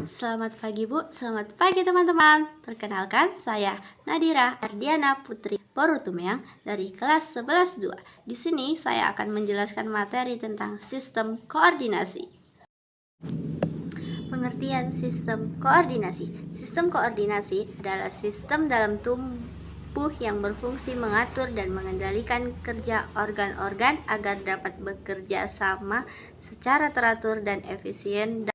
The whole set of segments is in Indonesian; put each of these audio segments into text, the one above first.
Selamat pagi Bu, selamat pagi teman-teman. Perkenalkan, saya Nadira Ardiana Putri Borutumyang dari kelas 11-2. Di sini saya akan menjelaskan materi tentang sistem koordinasi. Pengertian sistem koordinasi. Sistem koordinasi adalah sistem dalam tubuh yang berfungsi mengatur dan mengendalikan kerja organ-organ agar dapat bekerja sama secara teratur dan efisien.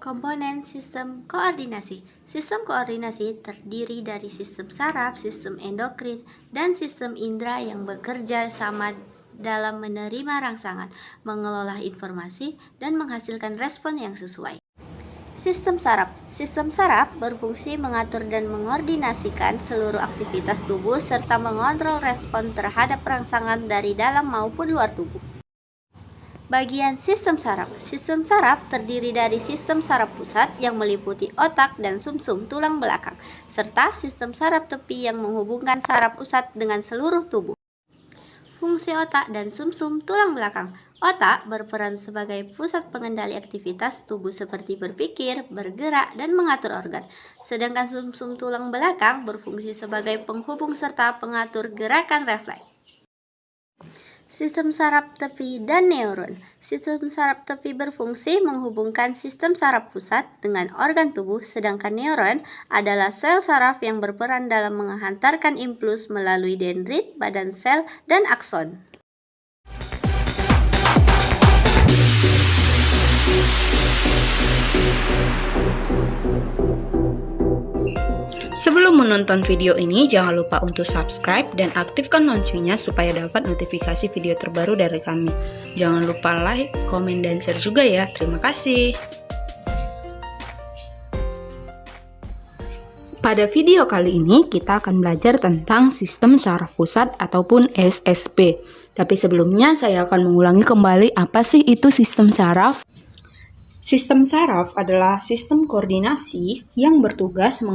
Komponen sistem koordinasi. Sistem koordinasi terdiri dari sistem saraf, sistem endokrin, dan sistem indera yang bekerja sama dalam menerima rangsangan, mengelola informasi, dan menghasilkan respon yang sesuai. Sistem saraf. Sistem saraf berfungsi mengatur dan mengordinasikan seluruh aktivitas tubuh serta mengontrol respon terhadap rangsangan dari dalam maupun luar tubuh. Bagian sistem saraf. Sistem saraf terdiri dari sistem saraf pusat yang meliputi otak dan sumsum tulang belakang, serta sistem saraf tepi yang menghubungkan saraf pusat dengan seluruh tubuh. Fungsi otak dan sumsum tulang belakang. Otak berperan sebagai pusat pengendali aktivitas tubuh seperti berpikir, bergerak, dan mengatur organ. Sedangkan sumsum tulang belakang berfungsi sebagai penghubung serta pengatur gerakan refleks. Sistem saraf tepi dan neuron. Sistem saraf tepi berfungsi menghubungkan sistem saraf pusat dengan organ tubuh, sedangkan neuron adalah sel saraf yang berperan dalam menghantarkan impuls melalui dendrit, badan sel, dan akson. Sebelum menonton video ini, jangan lupa untuk subscribe dan aktifkan loncengnya supaya dapat notifikasi video terbaru dari kami. Jangan lupa like, komen, dan share juga ya. Terima kasih. Pada video kali ini, kita akan belajar tentang sistem saraf pusat ataupun SSP. Tapi sebelumnya, saya akan mengulangi kembali apa sih itu sistem saraf. Sistem saraf adalah sistem koordinasi yang bertugas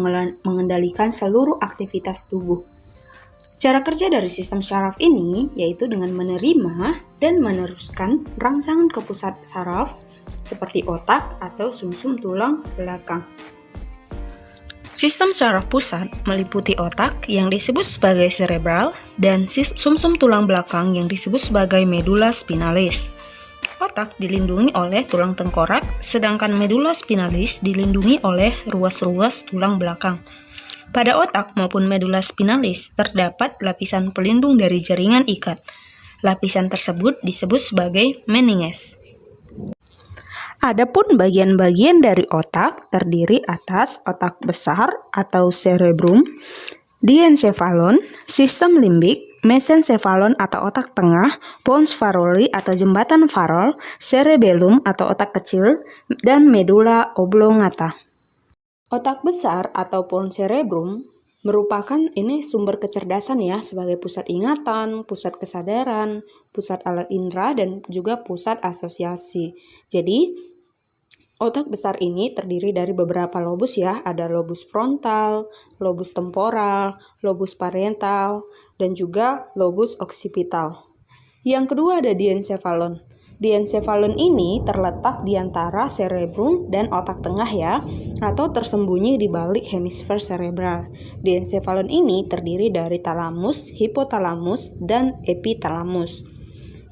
mengendalikan seluruh aktivitas tubuh. Cara kerja dari sistem saraf ini yaitu dengan menerima dan meneruskan rangsangan ke pusat saraf seperti otak atau sumsum tulang belakang. Sistem saraf pusat meliputi otak yang disebut sebagai cerebral dan sumsum tulang belakang yang disebut sebagai medulla spinalis. Otak dilindungi oleh tulang tengkorak, sedangkan medulla spinalis dilindungi oleh ruas-ruas tulang belakang. Pada otak maupun medulla spinalis terdapat lapisan pelindung dari jaringan ikat. Lapisan tersebut disebut sebagai meninges. Adapun bagian-bagian dari otak terdiri atas otak besar atau cerebrum, diencephalon, sistem limbik, mesencephalon atau otak tengah, pons faroli atau jembatan farol, cerebellum atau otak kecil, dan medulla oblongata. Otak besar atau pons cerebrum merupakan ini sumber kecerdasan ya, sebagai pusat ingatan, pusat kesadaran, pusat alat indera, dan juga pusat asosiasi. Jadi, otak besar ini terdiri dari beberapa lobus ya, ada lobus frontal, lobus temporal, lobus parietal, dan juga lobus occipital. Yang kedua ada diencephalon. Diencephalon ini terletak di antara cerebrum dan otak tengah ya, atau tersembunyi di balik hemisfer cerebral. Diencephalon ini terdiri dari talamus, hipotalamus, dan epitalamus.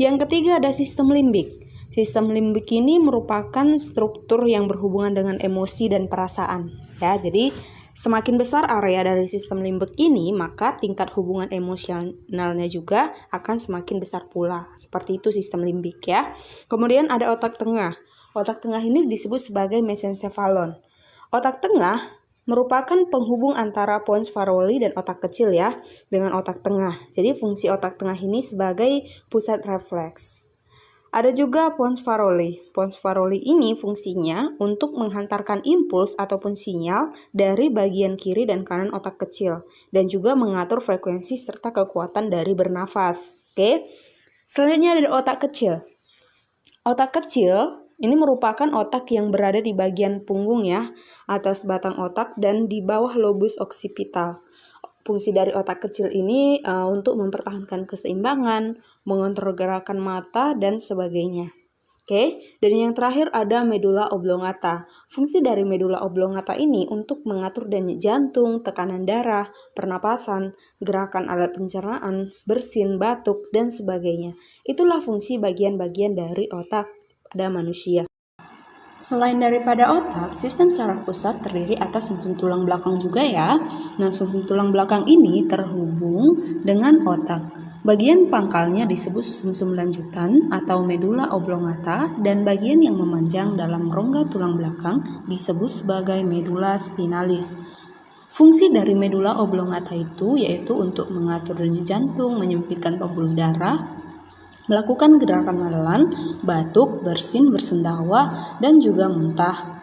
Yang ketiga ada sistem limbik. Sistem limbik ini merupakan struktur yang berhubungan dengan emosi dan perasaan. Ya, jadi semakin besar area dari sistem limbik ini, maka tingkat hubungan emosionalnya juga akan semakin besar pula. Seperti itu sistem limbik ya. Kemudian ada otak tengah. Otak tengah ini disebut sebagai mesencephalon. Otak tengah merupakan penghubung antara pons faroli dan otak kecil ya, dengan otak tengah. Jadi fungsi otak tengah ini sebagai pusat refleks. Ada juga pons faroli. Pons faroli ini fungsinya untuk menghantarkan impuls ataupun sinyal dari bagian kiri dan kanan otak kecil dan juga mengatur frekuensi serta kekuatan dari bernafas. Oke. Selanjutnya ada otak kecil. Otak kecil ini merupakan otak yang berada di bagian punggung ya, atas batang otak dan di bawah lobus occipital. Fungsi dari otak kecil ini untuk mempertahankan keseimbangan, mengontrol gerakan mata, dan sebagainya. Oke, dan yang terakhir ada medula oblongata. Fungsi dari medula oblongata ini untuk mengatur denyut jantung, tekanan darah, pernapasan, gerakan alat pencernaan, bersin, batuk, dan sebagainya. Itulah fungsi bagian-bagian dari otak pada manusia. Selain daripada otak, sistem saraf pusat terdiri atas sumsum tulang belakang juga ya. Nah, sumsum tulang belakang ini terhubung dengan otak. Bagian pangkalnya disebut sumsum lanjutan atau medula oblongata dan bagian yang memanjang dalam rongga tulang belakang disebut sebagai medula spinalis. Fungsi dari medula oblongata itu yaitu untuk mengatur denyut jantung, menyempitkan pembuluh darah, melakukan gerakan menelan, batuk, bersin, bersendawa, dan juga muntah.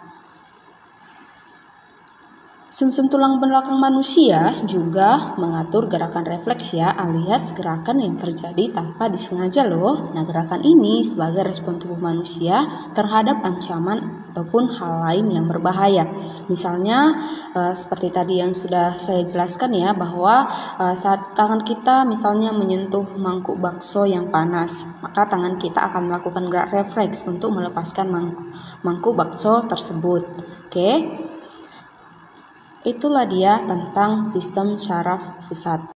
Sumsum tulang belakang manusia juga mengatur gerakan refleks ya, alias gerakan yang terjadi tanpa disengaja loh. Nah, gerakan ini sebagai respon tubuh manusia terhadap ancaman ataupun hal lain yang berbahaya. Misalnya seperti tadi yang sudah saya jelaskan ya, bahwa saat tangan kita misalnya menyentuh mangkuk bakso yang panas, maka tangan kita akan melakukan gerak refleks untuk melepaskan mangkuk bakso tersebut. Oke. Itulah dia tentang sistem saraf pusat.